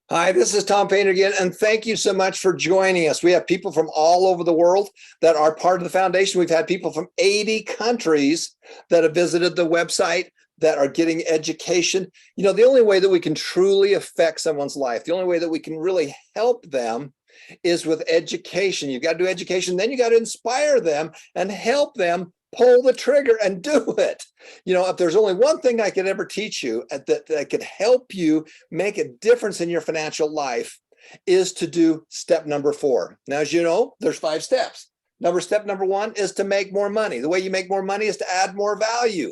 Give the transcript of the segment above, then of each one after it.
Hi, this is Tom Painter again, and thank you so much for joining us. We have people from all over the world that are part of the foundation. We've had people from 80 countries that have visited the website that are getting education. You know, the only way that we can truly affect someone's life, the only way that we can really help them is with education. You've got to do education, then you got to inspire them and help them pull the trigger and do it. You know, if there's only one thing I could ever teach you that could help you make a difference in your financial life is to do step number 4. Now, as you know, there's 5 steps. Step number 1 is to make more money. The way you make more money is to add more value,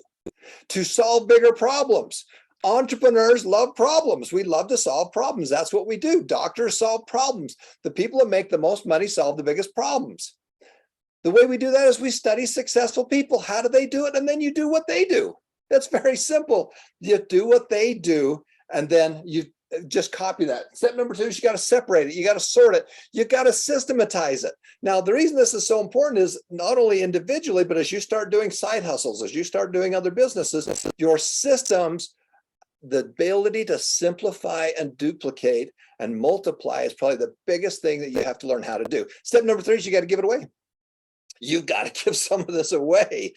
to solve bigger problems. Entrepreneurs love problems. We love to solve problems. That's what we do. Doctors solve problems. The people that make the most money solve the biggest problems. The way we do that is we study successful people. How do they do it? And then you do what they do. That's very simple. You do what they do, and then you just copy that. Step number 2 is you got to separate it. You got to sort it. You got to systematize it. Now, the reason this is so important is not only individually, but as you start doing side hustles, as you start doing other businesses, your systems, the ability to simplify and duplicate and multiply is probably the biggest thing that you have to learn how to do. Step number 3 is you got to give it away. You've got to give some of this away.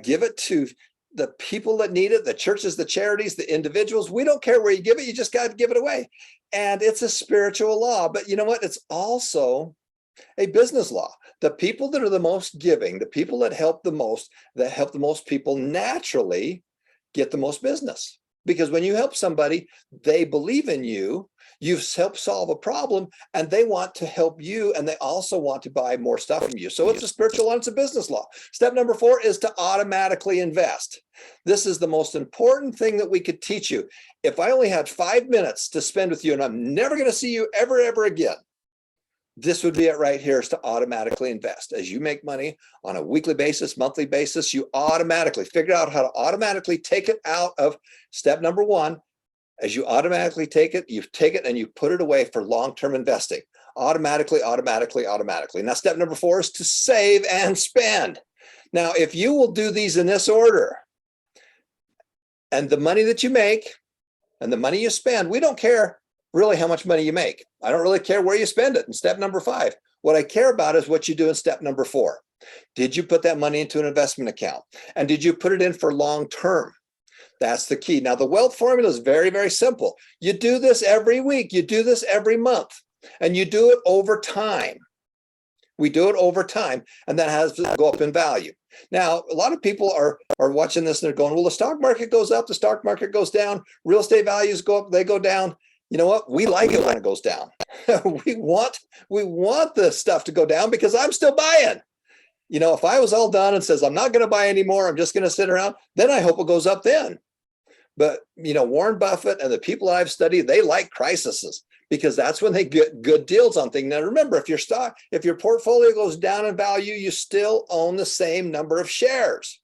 Give it to the people that need it, the churches, the charities, the individuals. We don't care where you give it. You just got to give it away. And it's a spiritual law. But you know what? It's also a business law. The people that are the most giving, the people that help the most people naturally get the most business. Because when you help somebody, they believe in you, you've helped solve a problem, and they want to help you, and they also want to buy more stuff from you. So it's a spiritual law, it's a business law. Step number 4 is to automatically invest. This is the most important thing that we could teach you. If I only had 5 minutes to spend with you, and I'm never going to see you ever again, this would be it right here, is to automatically invest. As you make money on a weekly basis, monthly basis, you automatically figure out how to automatically take it out of step number 1. As you automatically take it, you take it and you put it away for long-term investing. Automatically. Now, step number 4 is to save and spend. Now, if you will do these in this order, and the money that you make and the money you spend, we don't care really how much money you make. I don't really care where you spend it in step number 5. What I care about is what you do in step number 4. Did you put that money into an investment account? And did you put it in for long term? That's the key. Now, the wealth formula is very, very simple. You do this every week. You do this every month. And you do it over time. We do it over time, and that has to go up in value. Now, a lot of people are watching this and they're going, well, the stock market goes up, the stock market goes down, real estate values go up, they go down. You know what? We like it when it goes down. we want the stuff to go down because I'm still buying. You know, if I was all done and says, I'm not going to buy anymore, I'm just going to sit around, then I hope it goes up then. But, you know, Warren Buffett and the people I've studied, they like crises because that's when they get good deals on things. Now, remember, if your portfolio goes down in value, you still own the same number of shares.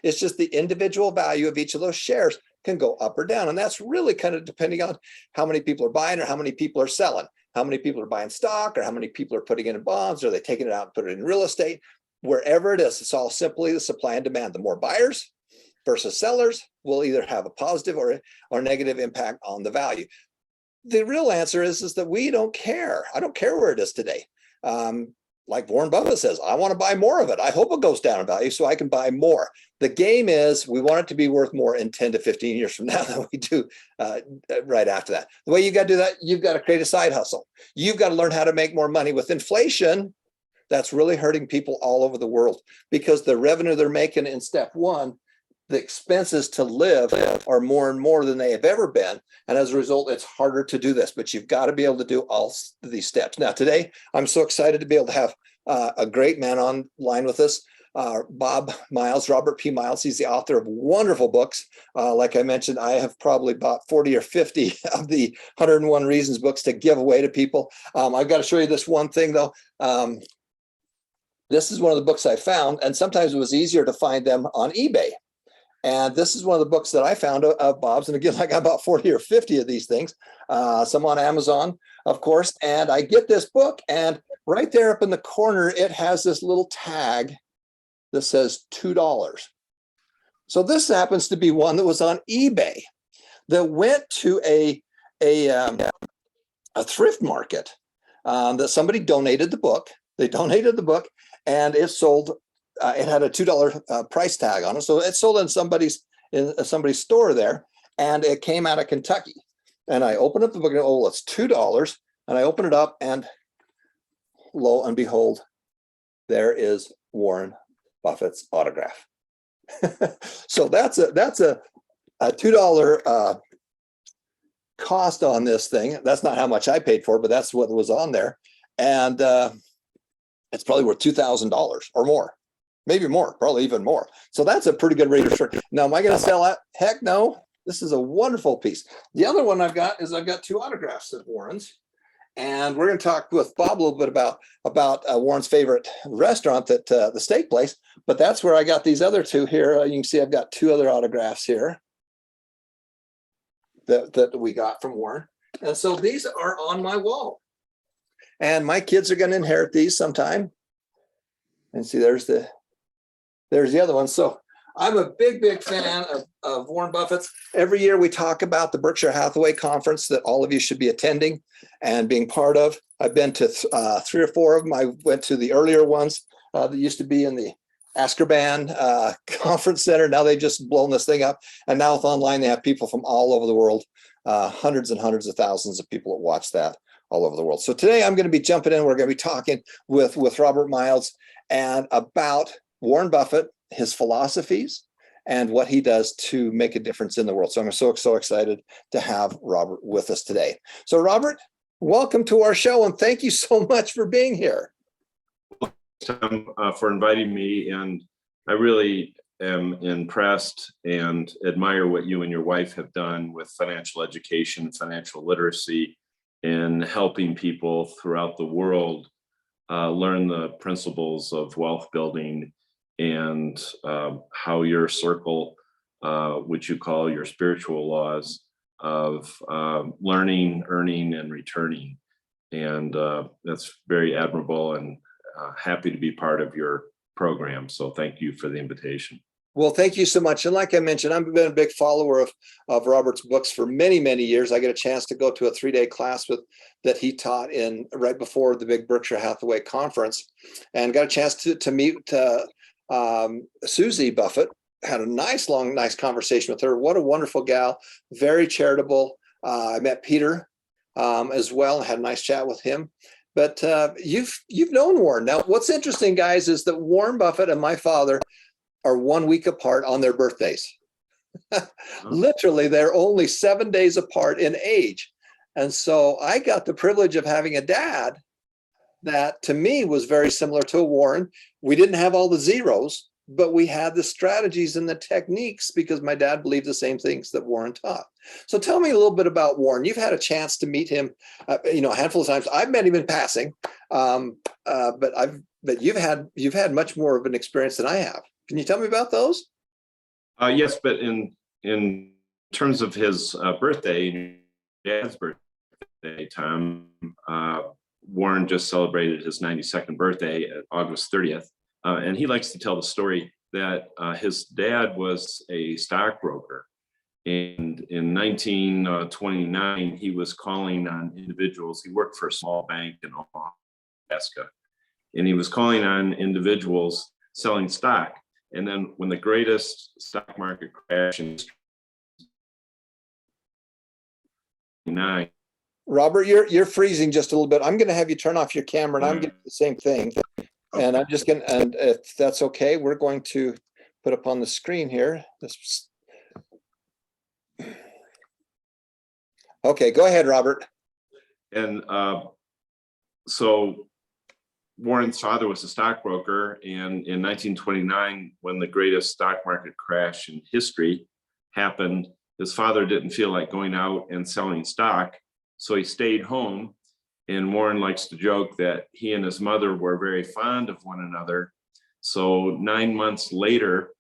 It's just the individual value of each of those shares can go up or down. And that's really kind of depending on how many people are buying or how many people are selling, how many people are buying stock or how many people are putting it in bonds, or are they taking it out and put it in real estate. Wherever it is, it's all simply the supply and demand. The more buyers versus sellers will either have a positive or negative impact on the value. The real answer is that we don't care. I don't care where it is today. Like Warren Buffett says, I want to buy more of it. I hope it goes down in value so I can buy more. The game is we want it to be worth more in 10 to 15 years from now than we do right after that. The way you got to do that, you've got to create a side hustle. You've got to learn how to make more money. With inflation, that's really hurting people all over the world because the revenue they're making in step 1, the expenses to live are more and more than they have ever been. And as a result, it's harder to do this, but you've got to be able to do all these steps. Now, today, I'm so excited to be able to have a great man online with us, Bob Miles, Robert P. Miles. He's the author of wonderful books. Like I mentioned, I have probably bought 40 or 50 of the 101 Reasons books to give away to people. I've got to show you this one thing, though. This is one of the books I found, and sometimes it was easier to find them on eBay. And this is one of the books that I found of Bob's. And again, I got about 40 or 50 of these things, some on Amazon, of course. And I get this book, and right there up in the corner, it has this little tag that says $2. So this happens to be one that was on eBay that went to a a thrift market that somebody donated the book. They donated the book, and it sold. It had a $2 price tag on it, so it sold in somebody's store there, and it came out of Kentucky. And I opened up the book, and oh, it's $2. And I open it up, and lo and behold, there is Warren Buffett's autograph. So that's a $2 cost on this thing. That's not how much I paid for it, but that's what was on there. And it's probably worth $2,000 or more, maybe more, probably even more. So that's a pretty good rate of return. Now, am I going to sell that? Heck no. This is a wonderful piece. The other one I've got 2 autographs of Warren's. And we're going to talk with Bob a little bit about Warren's favorite restaurant, that the steak place. But that's where I got these other 2 here. You can see I've got 2 other autographs here that we got from Warren. And so these are on my wall. And my kids are going to inherit these sometime. And see, there's the other one. So I'm a big fan of Warren Buffett's. Every year we talk about the Berkshire Hathaway conference that all of you should be attending and being part of. I've been to 3 or 4 of them. I went to the earlier ones that used to be in the Azkaban conference center. Now they've just blown this thing up. And now with online, they have people from all over the world, hundreds and hundreds of thousands of people that watch that all over the world. So today I'm going to be jumping in. We're going to be talking with Robert Miles and about Warren Buffett, his philosophies, and what he does to make a difference in the world. So I'm so excited to have Robert with us today. So Robert, welcome to our show, and thank you so much for being here. Tom, for inviting me, and I really am impressed and admire what you and your wife have done with financial education, financial literacy, and helping people throughout the world learn the principles of wealth building and how your circle, which you call your spiritual laws of learning, earning, and returning. And that's very admirable, and happy to be part of your program. So thank you for the invitation. Well, thank you so much. And like I mentioned, I've been a big follower of Robert's books for many, many years. I got a chance to go to a 3-day class that he taught in right before the big Berkshire Hathaway conference, and got a chance to meet Susie Buffett. Had a nice conversation with her. What a wonderful gal, very charitable. I met Peter as well, and had a nice chat with him. But you've known Warren. Now, what's interesting, guys, is that Warren Buffett and my father are 1 week apart on their birthdays. Literally, they're only 7 days apart in age. And so I got the privilege of having a dad that to me was very similar to Warren. We didn't have all the zeros, but we had the strategies and the techniques because my dad believed the same things that Warren taught. So tell me a little bit about Warren. You've had a chance to meet him, a handful of times. I've met him in passing, but you've had much more of an experience than I have. Can you tell me about those? Yes, but in terms of his birthday, dad's birthday, Tom, Warren just celebrated his 92nd birthday, August 30th. And he likes to tell the story that his dad was a stockbroker. And in 1929, he was calling on individuals. He worked for a small bank in Omaha, Nebraska. And he was calling on individuals selling stock. And then when the greatest stock market crash in 1929. Robert, you're freezing just a little bit. I'm going to have you turn off your camera, and I'm getting the same thing. And I'm just going to, and if that's okay, we're going to put up on the screen here. Okay, go ahead, Robert. And so Warren's father was a stockbroker, and in 1929, when the greatest stock market crash in history happened, his father didn't feel like going out and selling stock, so he stayed home. And Warren likes to joke that he and his mother were very fond of one another. So 9 months later,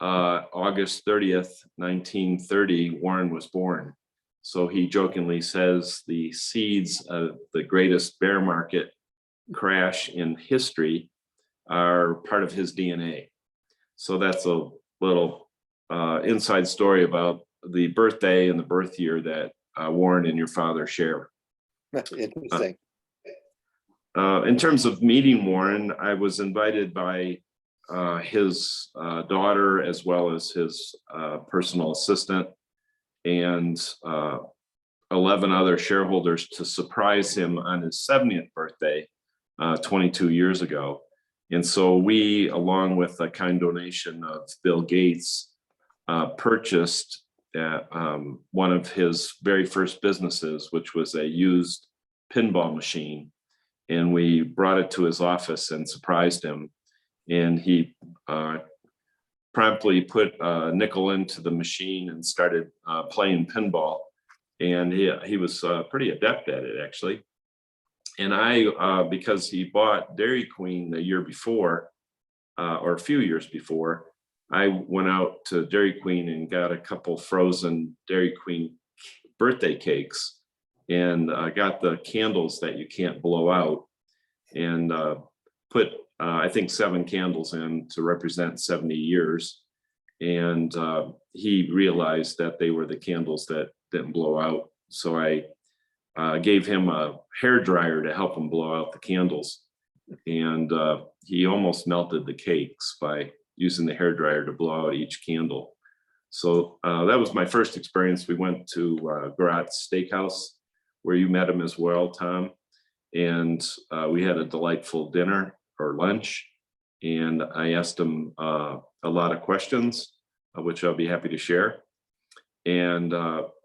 August 30th, 1930, Warren was born. So he jokingly says the seeds of the greatest bear market crash in history are part of his DNA. So that's a little inside story about the birthday and the birth year that Warren and your father share. Interesting. In terms of meeting Warren, I was invited by his daughter as well as his personal assistant and 11 other shareholders to surprise him on his 70th birthday 22 years ago. And so we, along with a kind donation of Bill Gates, purchased one of his very first businesses, which was a used pinball machine. And we brought it to his office and surprised him. And he promptly put a nickel into the machine and started playing pinball. And he was pretty adept at it, actually. And I, because he bought Dairy Queen the year before, or a few years before, I went out to Dairy Queen and got a couple frozen Dairy Queen birthday cakes and got the candles that you can't blow out and put, I think, 7 candles in to represent 70 years. And he realized that they were the candles that didn't blow out. So I gave him a hair dryer to help him blow out the candles. And he almost melted the cakes by using the hair dryer to blow out each candle. So that was my first experience. We went to Gratz Steakhouse, where you met him as well, Tom. And we had a delightful dinner or lunch. And I asked him a lot of questions, which I'll be happy to share. And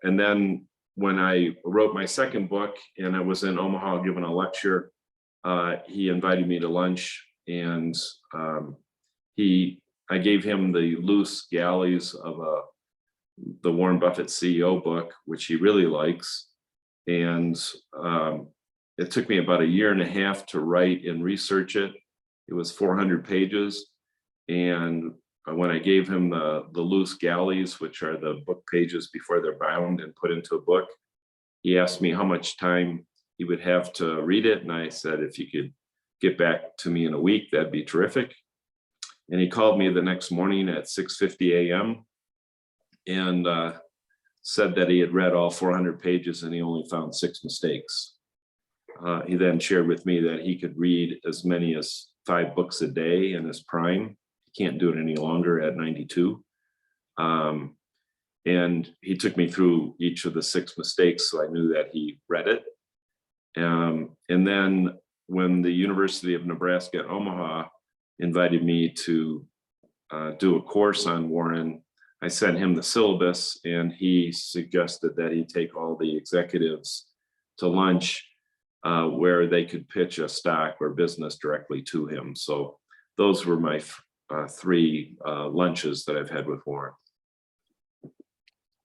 then when I wrote my second book and I was in Omaha giving a lecture, he invited me to lunch, and I gave him the loose galleys of the Warren Buffett CEO book, which he really likes. And it took me about 1.5 years to write and research it. It was 400 pages. And when I gave him the loose galleys, which are the book pages before they're bound and put into a book, he asked me how much time he would have to read it. And I said, if you could get back to me in a week, that'd be terrific. And he called me the next morning at 6:50 a.m. and said that he had read all 400 pages and he only found 6 mistakes. He then shared with me that he could read as many as 5 books a day in his prime. He can't do it any longer at 92. And he took me through each of the 6 mistakes, so I knew that he read it. And then when the University of Nebraska at Omaha invited me to do a course on Warren, I sent him the syllabus, and he suggested that he take all the executives to lunch where they could pitch a stock or business directly to him. So those were my 3 lunches that I've had with Warren.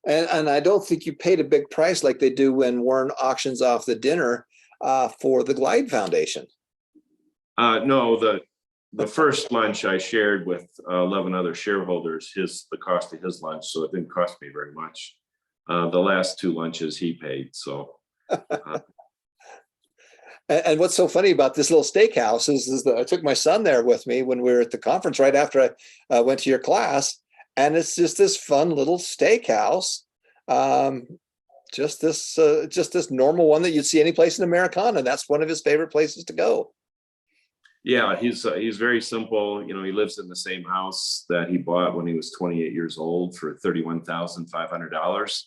And I don't think you paid a big price like they do when Warren auctions off the dinner for the Glide Foundation. No, the first lunch I shared with 11 other shareholders, the cost of his lunch, so it didn't cost me very much. The last 2 lunches he paid. So. And what's so funny about this little steakhouse is that I took my son there with me when we were at the conference right after I went to your class, and it's just this fun little steakhouse, just this normal one that you'd see any place in Americana. And that's one of his favorite places to go. Yeah, he's very simple. You know, he lives in the same house that he bought when he was 28 years old for $31,500.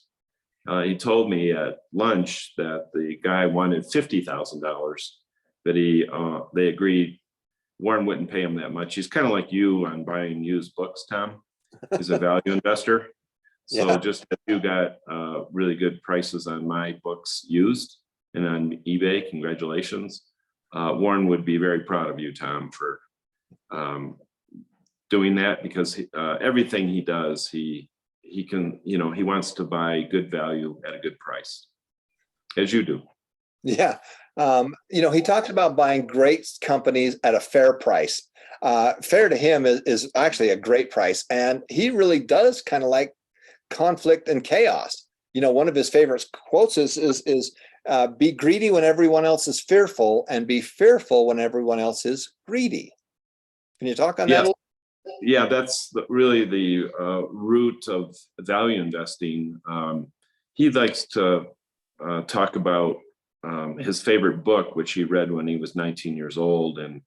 He told me at lunch that the guy wanted $50,000, but they agreed Warren wouldn't pay him that much. He's kind of like you on buying used books, Tom. He's a value investor. So Yeah. just that you got really good prices on my books used and on eBay, congratulations. Warren would be very proud of you, Tom, for doing that, because everything he does, he can, he wants to buy good value at a good price, as you do. Yeah. He talked about buying great companies at a fair price. Fair to him is actually a great price. And he really does kind of like conflict and chaos. One of his favorite quotes is be greedy when everyone else is fearful, and be fearful when everyone else is greedy. Can you talk on that a little? Yeah, that's really the root of value investing. He likes to talk about his favorite book, which he read when he was 19 years old. And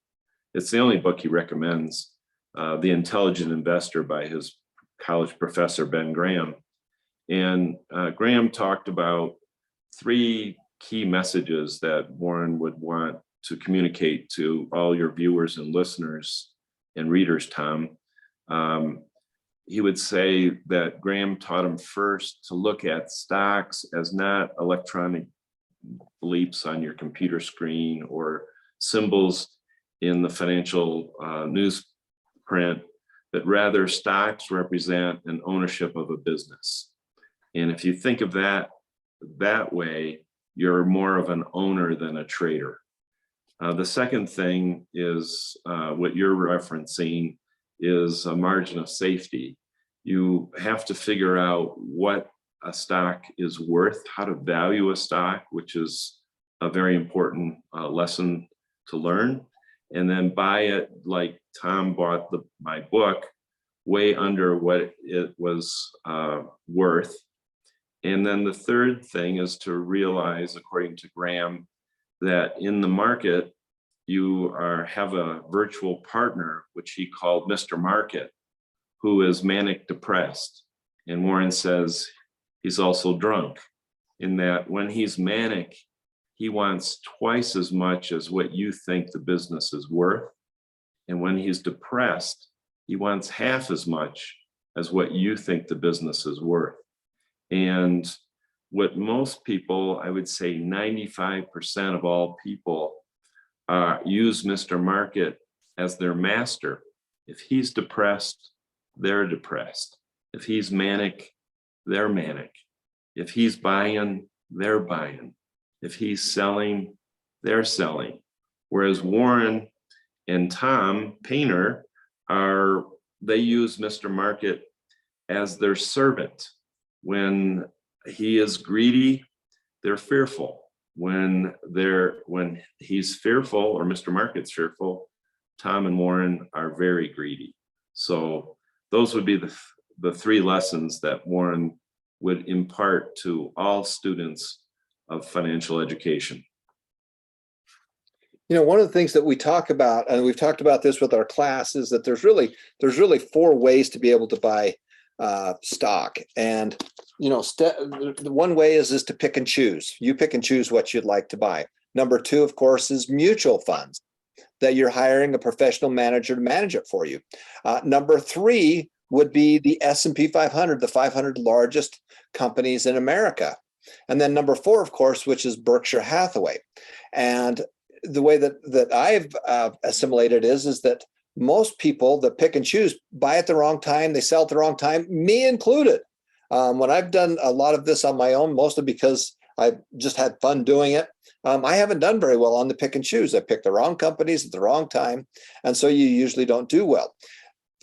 it's the only book he recommends, The Intelligent Investor by his college professor, Ben Graham. And Graham talked about three key messages that Warren would want to communicate to all your viewers and listeners and readers, Tom. He would say that Graham taught him first to look at stocks as not electronic bleeps on your computer screen or symbols in the financial newsprint, but rather stocks represent an ownership of a business. And if you think of that way, you're more of an owner than a trader. The second thing is what you're referencing is a margin of safety. You have to figure out what a stock is worth, how to value a stock, which is a very important lesson to learn, and then buy it like Tom bought my book, way under what it was worth. And then the third thing is to realize, according to Graham, that in the market, you have a virtual partner, which he called Mr. Market, who is manic depressed. And Warren says he's also drunk, in that when he's manic, he wants twice as much as what you think the business is worth. And when he's depressed, he wants half as much as what you think the business is worth. And what most people, I would say 95% of all people, use Mr. Market as their master. If he's depressed, they're depressed. If he's manic, they're manic. If he's buying, they're buying. If he's selling, they're selling. Whereas Warren and Tom Painter they use Mr. Market as their servant. When he is greedy, they're fearful. When he's fearful, or Mr. Market's fearful, Tom and Warren are very greedy. So those would be the three lessons that Warren would impart to all students of financial education. You know, one of the things that we talk about, and we've talked about this with our class, is that there's really four ways to be able to buy stock. And you know, the one way is to pick and choose. You pick and choose what you'd like to buy. Number two, of course, is mutual funds, that you're hiring a professional manager to manage it for you. Number three would be the S&P 500, the 500 largest companies in America. And then number four, of course, which is Berkshire Hathaway. And the way that I've assimilated is that most people that pick and choose buy at the wrong time, they sell at the wrong time, me included. When I've done a lot of this on my own, mostly because I just had fun doing it, I haven't done very well on the pick and choose. I picked the wrong companies at the wrong time, and so you usually don't do well.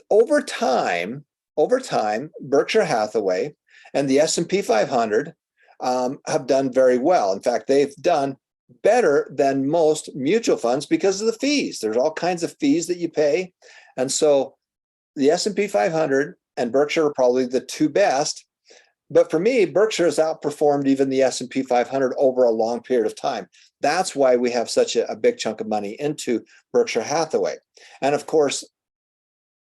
Over time, Berkshire Hathaway and the S&P 500 have done very well. In fact, they've done better than most mutual funds because of the fees. There's all kinds of fees that you pay. And so the S&P 500 and Berkshire are probably the two best. But for me, Berkshire has outperformed even the S&P 500 over a long period of time. That's why we have such a big chunk of money into Berkshire Hathaway. And of course,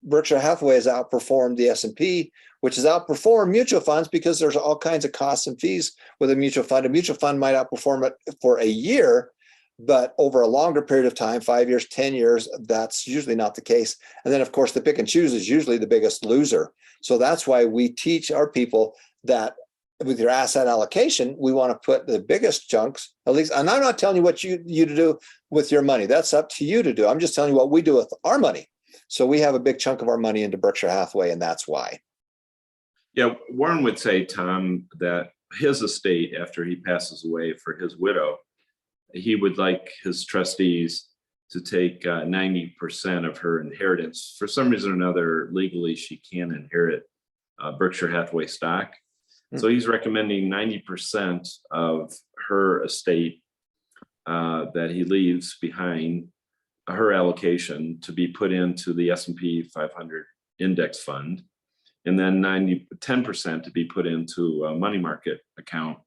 Berkshire Hathaway has outperformed the S&P, which has outperformed mutual funds because there's all kinds of costs and fees with a mutual fund. A mutual fund might outperform it for a year, but over a longer period of time, 5 years, 10 years, that's usually not the case. And then, of course, the pick and choose is usually the biggest loser. So that's why we teach our people that with your asset allocation, we want to put the biggest chunks, at least, and I'm not telling you what you to do with your money. That's up to you to do. I'm just telling you what we do with our money. So we have a big chunk of our money into Berkshire Hathaway, and that's why. Yeah, Warren would say, Tom, that his estate, after he passes away, for his widow, he would like his trustees to take 90% of her inheritance. For some reason or another, legally, she can inherit Berkshire Hathaway stock. So he's recommending 90% of her estate that he leaves behind, her allocation, to be put into the S&P 500 index fund, and then 10% to be put into a money market account.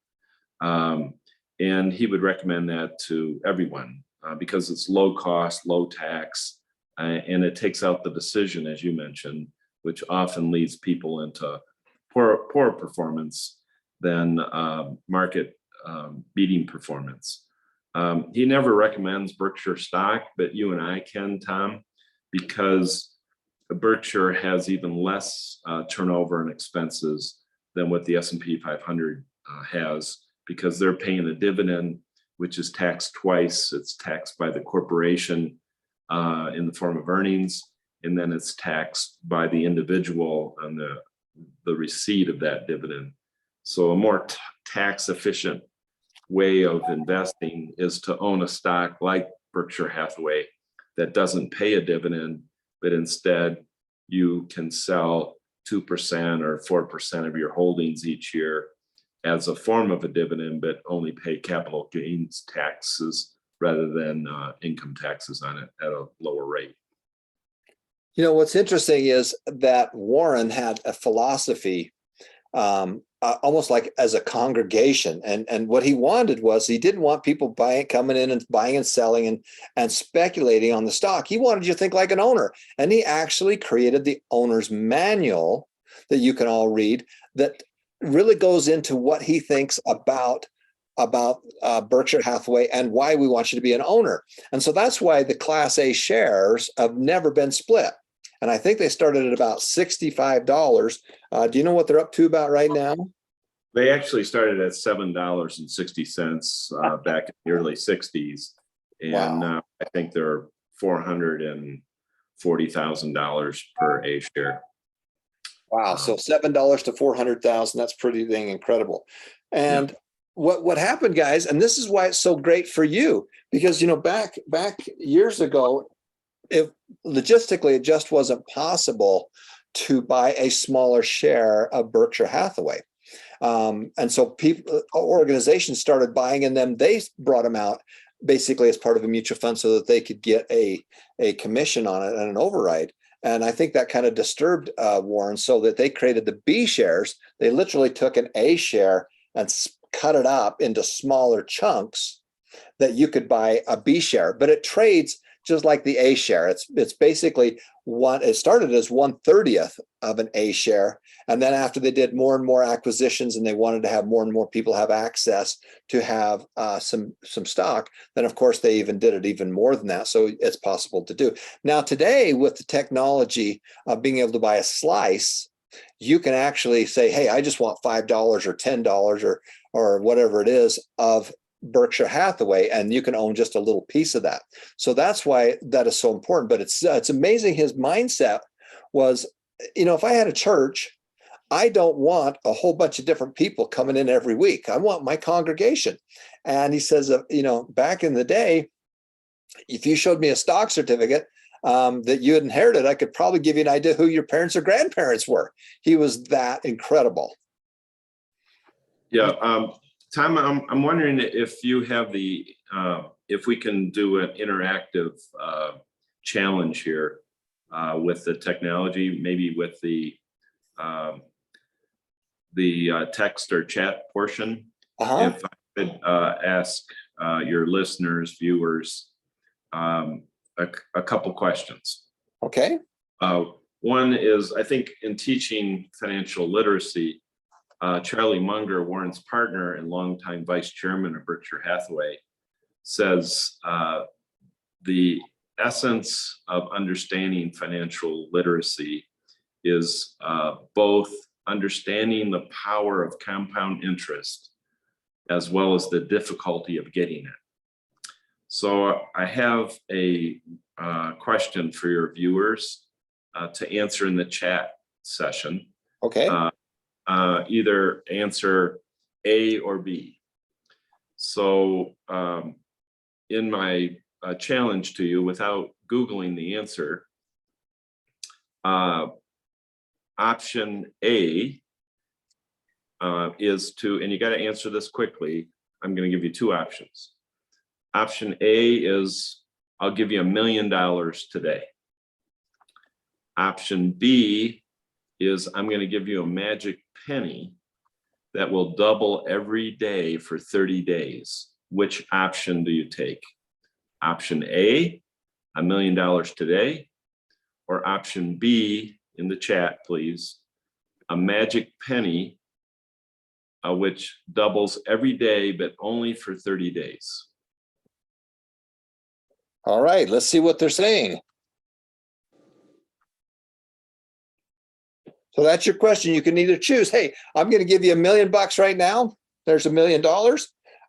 And he would recommend that to everyone because it's low cost, low tax, and it takes out the decision, as you mentioned, which often leads people into poor performance than market beating performance. He never recommends Berkshire stock, but you and I can, Tom, because Berkshire has even less turnover and expenses than what the S&P 500 has, because they're paying a dividend, which is taxed twice. It's taxed by the corporation in the form of earnings, and then it's taxed by the individual on the receipt of that dividend. So a more tax efficient way of investing is to own a stock like Berkshire Hathaway that doesn't pay a dividend, but instead you can sell 2% or 4% of your holdings each year as a form of a dividend, but only pay capital gains taxes rather than income taxes on it at a lower rate. You know, what's interesting is that Warren had a philosophy almost like as a congregation. And what he wanted was, he didn't want people coming in and buying and selling and speculating on the stock. He wanted you to think like an owner. And he actually created the owner's manual that you can all read that really goes into what he thinks about Berkshire Hathaway and why we want you to be an owner. And so that's why the Class A shares have never been split. And I think they started at about $65. Do you know what they're up to about right now? They actually started at $7.60 back in the early 60s. And Wow. I think they're $440,000 per A share. Wow. So $7 to 400,000. That's pretty dang incredible. And what happened, guys, and this is why it's so great for you, because, you know, back years ago, logistically, it just wasn't possible to buy a smaller share of Berkshire Hathaway. And so organizations started buying, and then they brought them out basically as part of a mutual fund so that they could get a commission on it and an override. And I think that kind of disturbed Warren, so that they created the B shares. They literally took an A share and cut it up into smaller chunks that you could buy a B share, but it trades just like the A share. It's basically it started as 1/30th of an A share. And then after they did more and more acquisitions and they wanted to have more and more people have access to have some stock, then of course they even did it even more than that. So it's possible to do. Now today, with the technology of being able to buy a slice, you can actually say, hey, I just want $5 or $10 or whatever it is of Berkshire Hathaway, and you can own just a little piece of that. So that's why that is so important. But it's amazing. His mindset was, you know, if I had a church, I don't want a whole bunch of different people coming in every week. I want my congregation. And he says, you know, back in the day, if you showed me a stock certificate that you had inherited, I could probably give you an idea who your parents or grandparents were. He was that incredible. Yeah. Tom, I'm wondering if you have if we can do an interactive challenge here with the technology, maybe with the text or chat portion. If I could ask your listeners, viewers, a couple questions. Okay. One is, I think in teaching financial literacy, Charlie Munger, Warren's partner and longtime vice chairman of Berkshire Hathaway, says the essence of understanding financial literacy is both understanding the power of compound interest as well as the difficulty of getting it. So I have a question for your viewers to answer in the chat session. Okay. Either answer A or B. So in my challenge to you, without Googling the answer, option A is to, and you got to answer this quickly. I'm going to give you two options. Option A is, I'll give you $1 million today. Option B is, I'm going to give you a magic penny that will double every day for 30 days. which option do you take? Option A, $1 million today, or option B, in the chat, please, a magic penny, which doubles every day, but only for 30 days. All right, let's see what they're saying. So that's your question. You can either choose, hey, I'm going to give you $1 million right now. There's $1 million.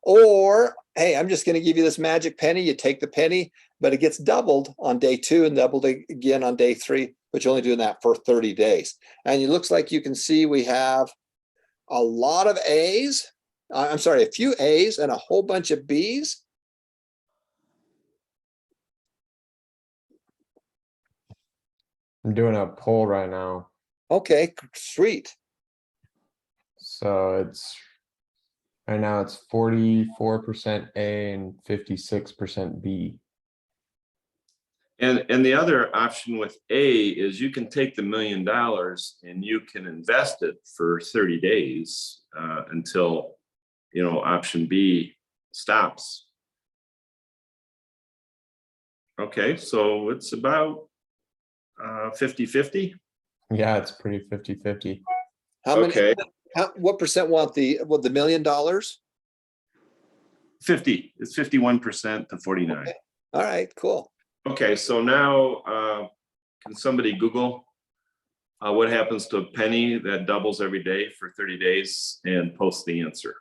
Or, hey, I'm just going to give you this magic penny. You take the penny, but it gets doubled on day 2 and doubled again on day 3, but you're only doing that for 30 days. And it looks like you can see we have a lot of A's. I'm sorry, a few A's and a whole bunch of B's. I'm doing a poll right now. Okay, sweet. So it's right now it's 44% A and 56% B. And the other option with A is you can take the $1 million and you can invest it for 30 days until, option B stops. Okay, so it's about 50-50. Yeah, it's pretty 50-50. How many? Okay. What percent want the $1 million? 50. It's 51% to 49. Okay. All right, cool. Okay, so now can somebody Google what happens to a penny that doubles every day for 30 days and post the answer?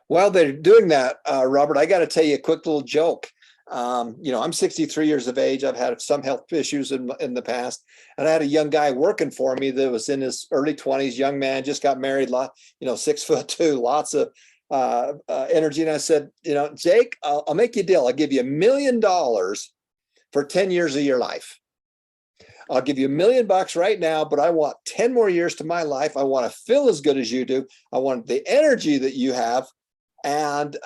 While they're doing that, Robert, I got to tell you a quick little joke. I'm 63 years of age. I've had some health issues in the past, and I had a young guy working for me that was in his early 20s, young man, just got married, 6'2", lots of energy. And I said, Jake, I'll make you a deal. I'll give you $1 million for 10 years of your life. I'll give you $1 million right now, but I want 10 more years to my life. I want to feel as good as you do. I want the energy that you have. And,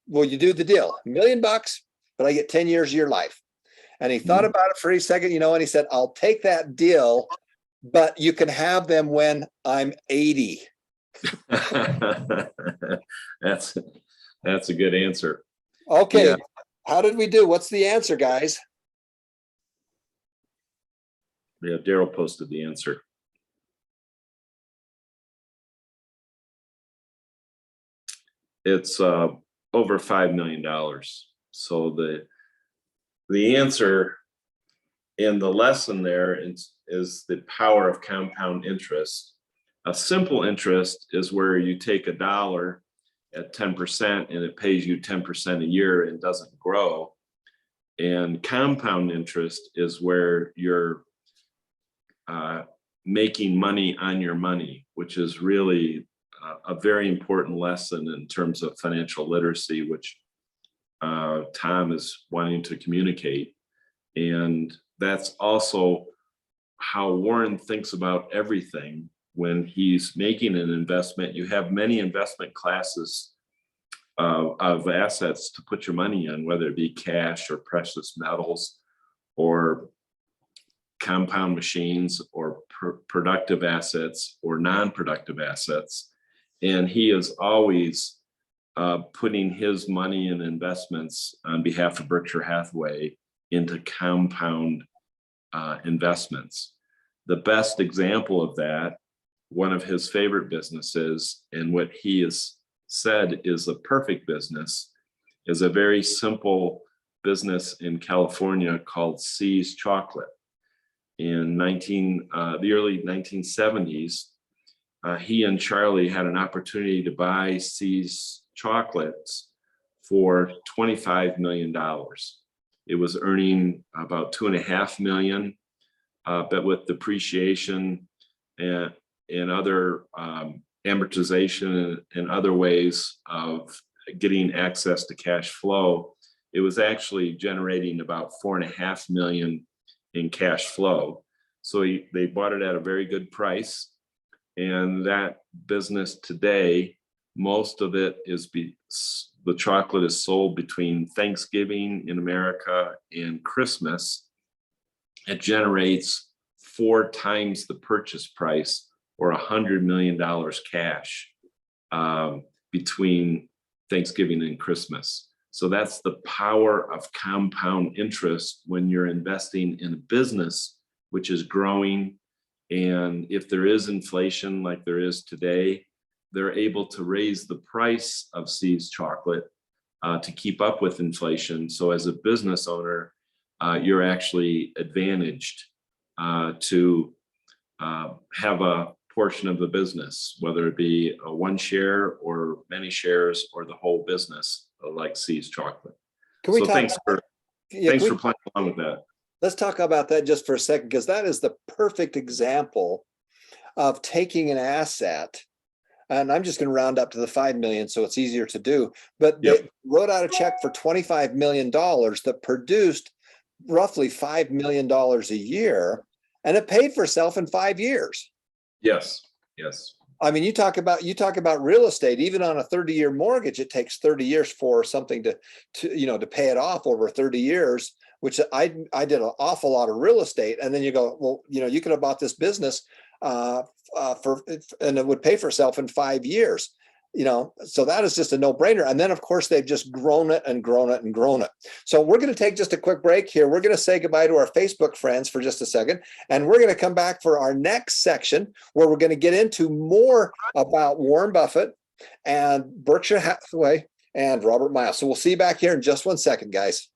will you do the deal? $1 million, but I get 10 years of your life. And he thought about it for a second, and he said, I'll take that deal, but you can have them when I'm 80. That's a good answer. Okay. Yeah. How did we do? What's the answer, guys? Yeah, Daryl posted the answer. It's over $5 million. So the answer in the lesson there is the power of compound interest. A simple interest is where you take $1 at 10% and it pays you 10% a year and doesn't grow. And compound interest is where you're making money on your money, which is really a very important lesson in terms of financial literacy, which Tom is wanting to communicate. And that's also how Warren thinks about everything when he's making an investment. You have many investment classes of assets to put your money in, whether it be cash or precious metals or compound machines or productive assets or non-productive assets. And he is always putting his money and investments on behalf of Berkshire Hathaway into compound investments. The best example of that, one of his favorite businesses, and what he has said is a perfect business, is a very simple business in California called See's Chocolate. In the early 1970s, he and Charlie had an opportunity to buy See's Chocolates for $25 million. It was earning about $2.5 million, but with depreciation and other amortization and other ways of getting access to cash flow, it was actually generating about $4.5 million in cash flow. So they bought it at a very good price. And that business today, most of it is the chocolate is sold between Thanksgiving in America and Christmas. It generates 4 times the purchase price or $100 million cash between Thanksgiving and Christmas. So that's the power of compound interest when you're investing in a business which is growing. And if there is inflation like there is today, they're able to raise the price of See's chocolate to keep up with inflation. So as a business owner, you're actually advantaged to have a portion of the business, whether it be a one share or many shares or the whole business, like See's chocolate. Can we So talk thanks about, for playing along with that. let's talk about that just for a second, because that is the perfect example of taking an asset. And I'm just going to round up to the 5 million so it's easier to do. But they Yep. wrote out a check for $25 million that produced roughly $5 million a year, and it paid for itself in 5 years. Yes. I mean, you talk about real estate. Even on a 30-year mortgage, it takes 30 years for something to pay it off over 30 years. Which I did an awful lot of real estate, and then you go, well, you could have bought this business and it would pay for itself in 5 years. So that is just a no-brainer. And then, of course, they've just grown it and grown it and grown it. So we're going to take just a quick break here. We're going to say goodbye to our Facebook friends for just a second, and we're going to come back for our next section where we're going to get into more about Warren Buffett and Berkshire Hathaway and Robert Miles. So we'll see you back here in just 1 second, guys.